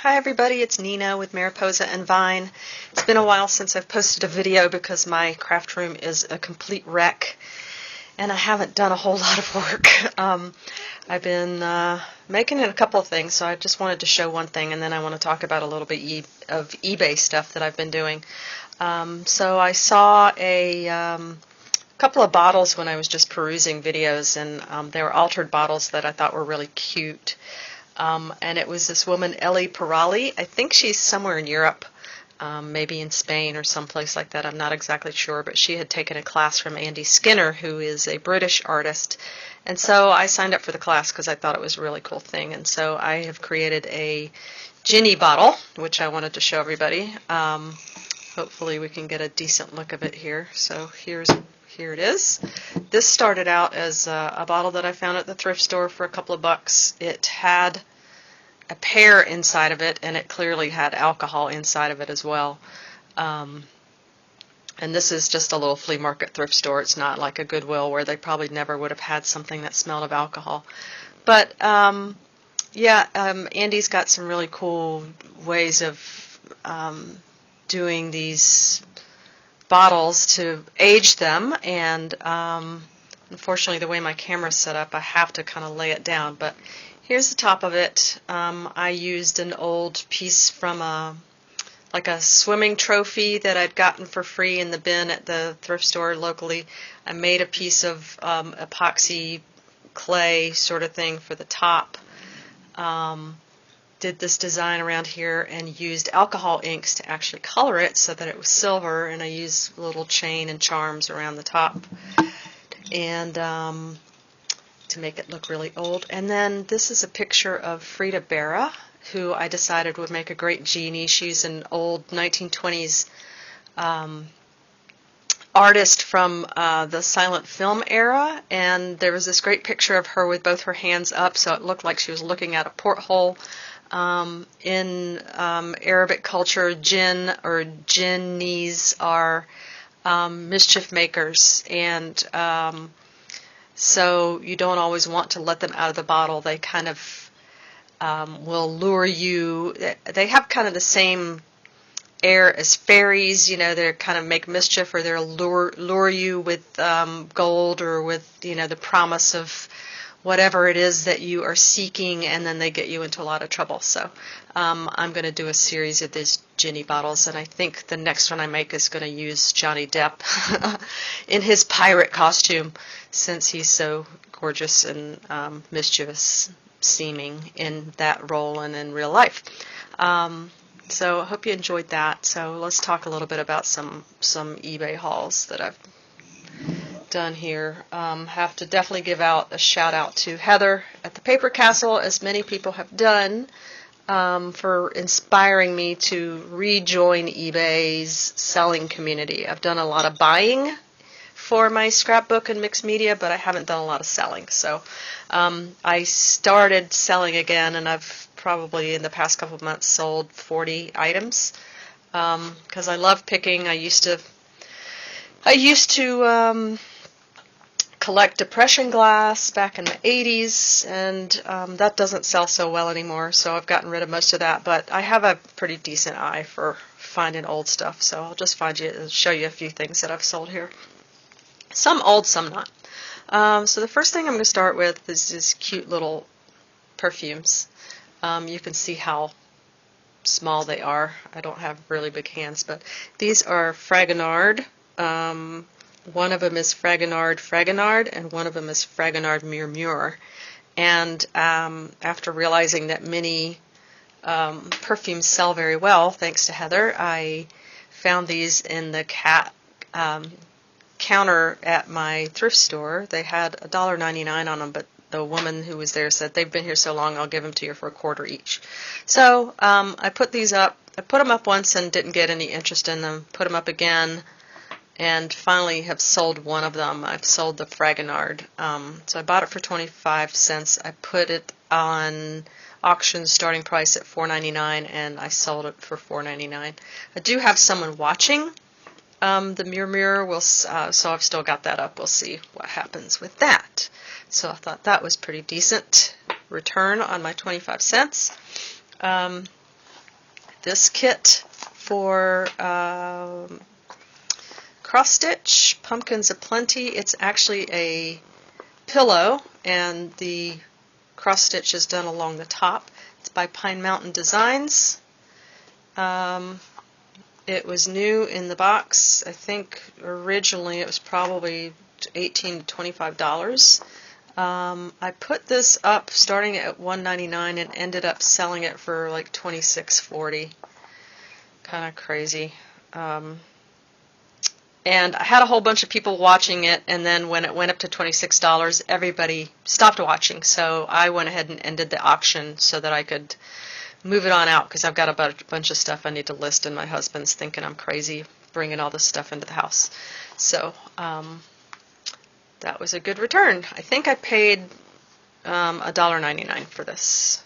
Hi everybody, it's Nina with Mariposa and Vine. It's been a while since I've posted a video because my craft room is a complete wreck and I haven't done a whole lot of work. I've been making it a couple of things, so I just wanted to show one thing and then I want to talk about a little bit of eBay stuff that I've been doing. So I saw a couple of bottles when I was just perusing videos, and they were altered bottles that I thought were really cute. And it was this woman, Elly Piraly. I think she's somewhere in Europe, maybe in Spain or someplace like that. I'm not exactly sure, but she had taken a class from Andy Skinner, who is a British artist. And so I signed up for the class because I thought it was a really cool thing. And so I have created a Jinnie bottle, which I wanted to show everybody. Hopefully we can get a decent look of it here. So here it is. This started out as a bottle that I found at the thrift store for a couple of bucks. It had a pear inside of it, and it clearly had alcohol inside of it as well. And this is just a little flea market thrift store. It's not like a Goodwill where they probably never would have had something that smelled of alcohol. But Andy's got some really cool ways of doing these bottles to age them, and unfortunately the way my camera's set up I have to kind of lay it down, but here's the top of it. I used an old piece from a swimming trophy that I'd gotten for free in the bin at the thrift store locally. I made a piece of epoxy clay sort of thing for the top. Did this design around here and used alcohol inks to actually color it so that it was silver, and I used a little chain and charms around the top and to make it look really old. And then this is a picture of Frida Berra, who I decided would make a great Jinnie. She's an old 1920s artist from the silent film era, and there was this great picture of her with both her hands up, so it looked like she was looking at a porthole. In Arabic culture, jinn or jinnis are mischief makers, and so you don't always want to let them out of the bottle. They kind of will lure you. They have kind of the same air as fairies, you know. They kind of make mischief, or they'll lure you with gold, or with, you know, the promise of whatever it is that you are seeking, and then they get you into a lot of trouble. So I'm going to do a series of these Jinnie bottles, and I think the next one I make is going to use Johnny Depp in his pirate costume, since he's so gorgeous and mischievous seeming in that role and in real life. So I hope you enjoyed that. So let's talk a little bit about some eBay hauls that I've done here. Have to definitely give out a shout out to Heather at the Papercastle, as many people have done, for inspiring me to rejoin eBay's selling community. I've done a lot of buying for my scrapbook and mixed media, but I haven't done a lot of selling. So I started selling again, and I've probably in the past couple of months sold 40 items because I love picking. I used to collect depression glass back in the 80s, and that doesn't sell so well anymore, so I've gotten rid of most of that, but I have a pretty decent eye for finding old stuff, so I'll just show you a few things that I've sold here. Some old, some not. So the first thing I'm going to start with is these cute little perfumes. You can see how small they are. I don't have really big hands, but these are Fragonard. One of them is Fragonard, and one of them is Fragonard Murmure. And after realizing that many perfumes sell very well, thanks to Heather, I found these in the counter at my thrift store. They had $1.99 on them, but the woman who was there said, "They've been here so long, I'll give them to you for $1 each." So I put these up. I put them up once and didn't get any interest in them. Put them up again, and finally have sold one of them. I've sold the Fragonard. So I bought it for 25 cents. I put it on auction starting price at $4.99, and I sold it for $4.99. I do have someone watching the Murmure, so I've still got that up. We'll see what happens with that. So I thought that was pretty decent return on my 25 cents. this kit for cross stitch, Pumpkins Aplenty. It's actually a pillow, and the cross stitch is done along the top. It's by Pine Mountain Designs. It was new in the box. I think originally it was probably $18 to $25. I put this up starting at $1.99 and ended up selling it for like $26.40. Kind of crazy. And I had a whole bunch of people watching it, and then when it went up to $26, everybody stopped watching. So I went ahead and ended the auction so that I could move it on out, because I've got a bunch of stuff I need to list, and my husband's thinking I'm crazy bringing all this stuff into the house. So that was a good return. I think I paid $1.99 for this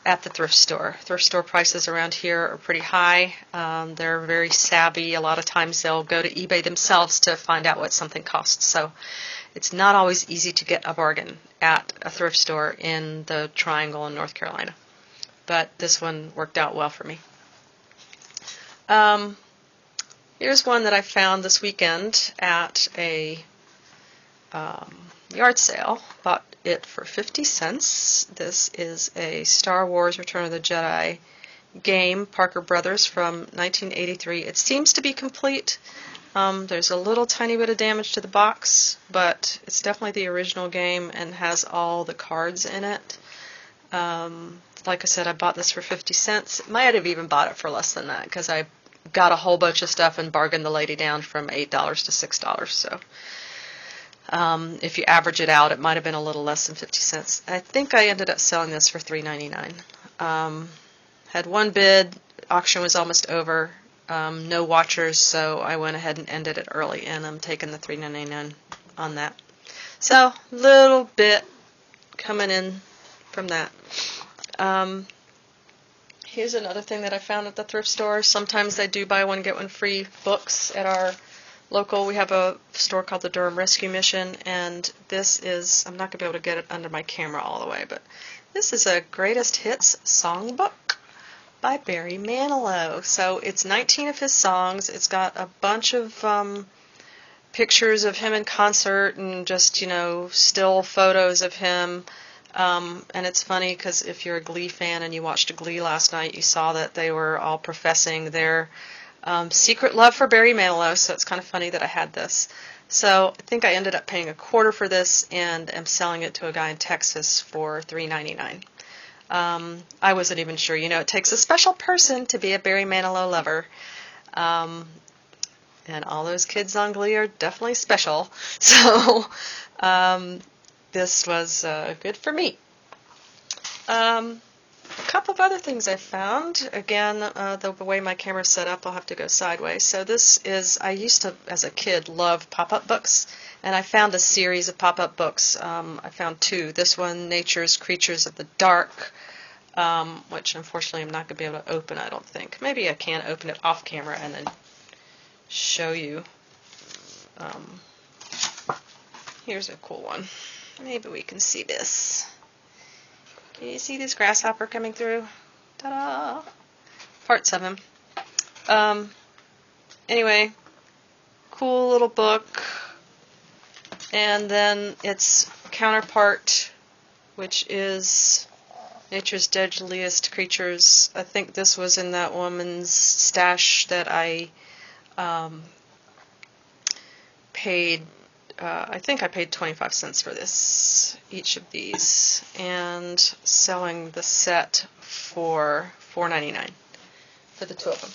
at the thrift store. Thrift store prices around here are pretty high. They're very savvy. A lot of times they'll go to eBay themselves to find out what something costs. So it's not always easy to get a bargain at a thrift store in the Triangle in North Carolina. But this one worked out well for me. Here's one that I found this weekend at a yard sale. Bought it for 50 cents. This is a Star Wars Return of the Jedi game, Parker Brothers, from 1983. It seems to be complete. There's a little tiny bit of damage to the box, but it's definitely the original game and has all the cards in it. Like I said, I bought this for 50 cents. Might have even bought it for less than that, because I got a whole bunch of stuff and bargained the lady down from $8 to $6. So if you average it out, it might have been a little less than 50 cents. I think I ended up selling this for $3.99. Had one bid. Auction was almost over. No watchers, so I went ahead and ended it early, and I'm taking the $3.99 on that. So, little bit coming in from that. Here's another thing that I found at the thrift store. Sometimes they do buy one, get one free books at our local. We have a store called the Durham Rescue Mission, and this is, I'm not going to be able to get it under my camera all the way, but this is a Greatest Hits songbook by Barry Manilow. So it's 19 of his songs. It's got a bunch of pictures of him in concert and just, still photos of him. And it's funny because if you're a Glee fan and you watched Glee last night, you saw that they were all professing their secret love for Barry Manilow, so it's kind of funny that I had this. So I think I ended up paying $1 for this and am selling it to a guy in Texas for $3.99. I wasn't even sure. It takes a special person to be a Barry Manilow lover. And all those kids on Glee are definitely special. So this was good for me. A couple of other things I found. Again, the way my camera's set up, I'll have to go sideways. So this is, I used to, as a kid, love Popup Books, and I found a series of Popup Books. I found two. This one, Nature's Creatures of the Dark, which unfortunately I'm not going to be able to open, I don't think. Maybe I can open it off camera and then show you. Here's a cool one. Maybe we can see this. Can you see this grasshopper coming through? Ta-da! Parts of him. Anyway, cool little book. And then its counterpart, which is Nature's Deadliest Creatures. I think this was in that woman's stash that I paid. I think I paid 25 cents for this, each of these, and selling the set for $4.99 for the two of them.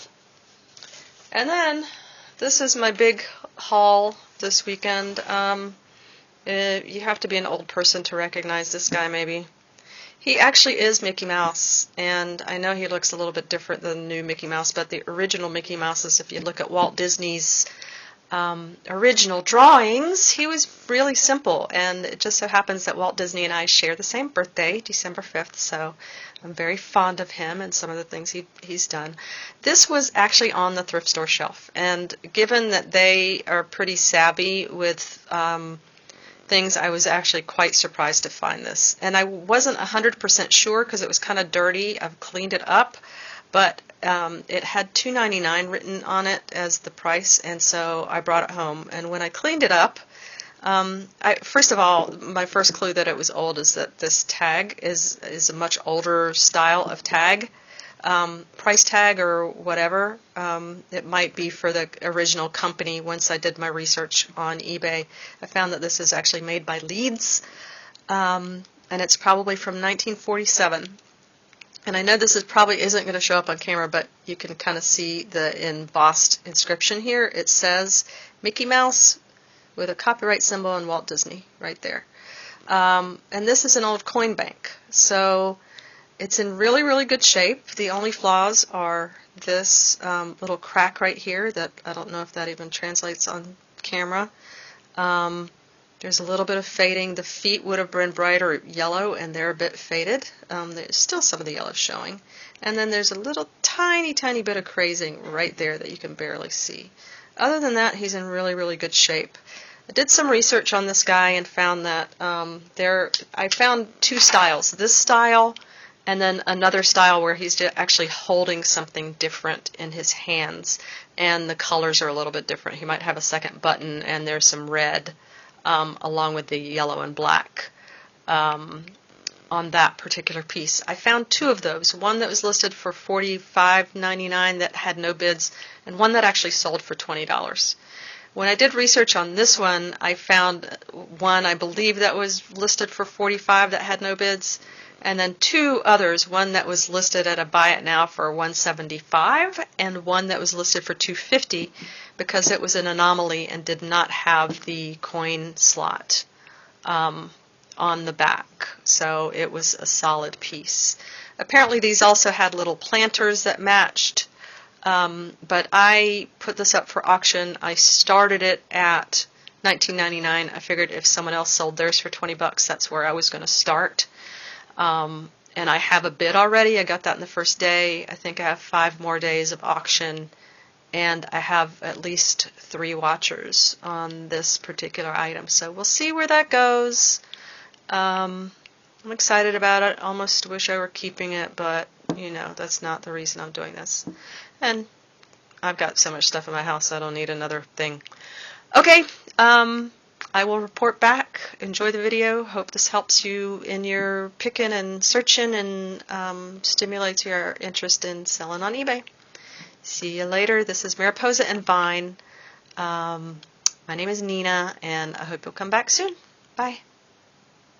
And then this is my big haul this weekend. You have to be an old person to recognize this guy, maybe. He actually is Mickey Mouse, and I know he looks a little bit different than the new Mickey Mouse, but the original Mickey Mouses, if you look at Walt Disney's original drawings, he was really simple, and it just so happens that Walt Disney and I share the same birthday, December 5th, so I'm very fond of him and some of the things he's done. This was actually on the thrift store shelf, and given that they are pretty savvy with things, I was actually quite surprised to find this. And I wasn't 100% sure because it was kind of dirty. I've cleaned it up, but it had $2.99 written on it as the price, and so I brought it home. And when I cleaned it up, first of all, my first clue that it was old is that this tag is a much older style of tag, price tag or whatever. It might be for the original company. Once I did my research on eBay, I found that this is actually made by Leeds, and it's probably from 1947. And I know this probably isn't going to show up on camera, but you can kind of see the embossed inscription here. It says Mickey Mouse with a copyright symbol and Walt Disney right there. And this is an old coin bank. So it's in really, really good shape. The only flaws are this little crack right here that I don't know if that even translates on camera. There's a little bit of fading. The feet would have been brighter yellow, and they're a bit faded. There's still some of the yellow showing. And then there's a little tiny, tiny bit of crazing right there that you can barely see. Other than that, he's in really, really good shape. I did some research on this guy and found that I found two styles. This style and then another style where he's actually holding something different in his hands. And the colors are a little bit different. He might have a second button, and there's some red along with the yellow and black on that particular piece. I found two of those, one that was listed for $45.99 that had no bids, and one that actually sold for $20. When I did research on this one, I found one I believe that was listed for $45 that had no bids, and then two others, one that was listed at a buy it now for $175 and one that was listed for $250 because it was an anomaly and did not have the coin slot on the back. So it was a solid piece. Apparently these also had little planters that matched, but I put this up for auction. I started it at $19.99. I figured if someone else sold theirs for $20, that's where I was going to start. And I have a bid already. I got that in the first day. I think I have 5 more days of auction, and I have at least 3 watchers on this particular item. So we'll see where that goes. I'm excited about it. Almost wish I were keeping it, but you know, that's not the reason I'm doing this. And I've got so much stuff in my house, I don't need another thing. Okay, I will report back. Enjoy the video. Hope this helps you in your picking and searching and stimulates your interest in selling on eBay. See you later. This is Mariposa and Vine. My name is Nina, and I hope you'll come back soon. Bye.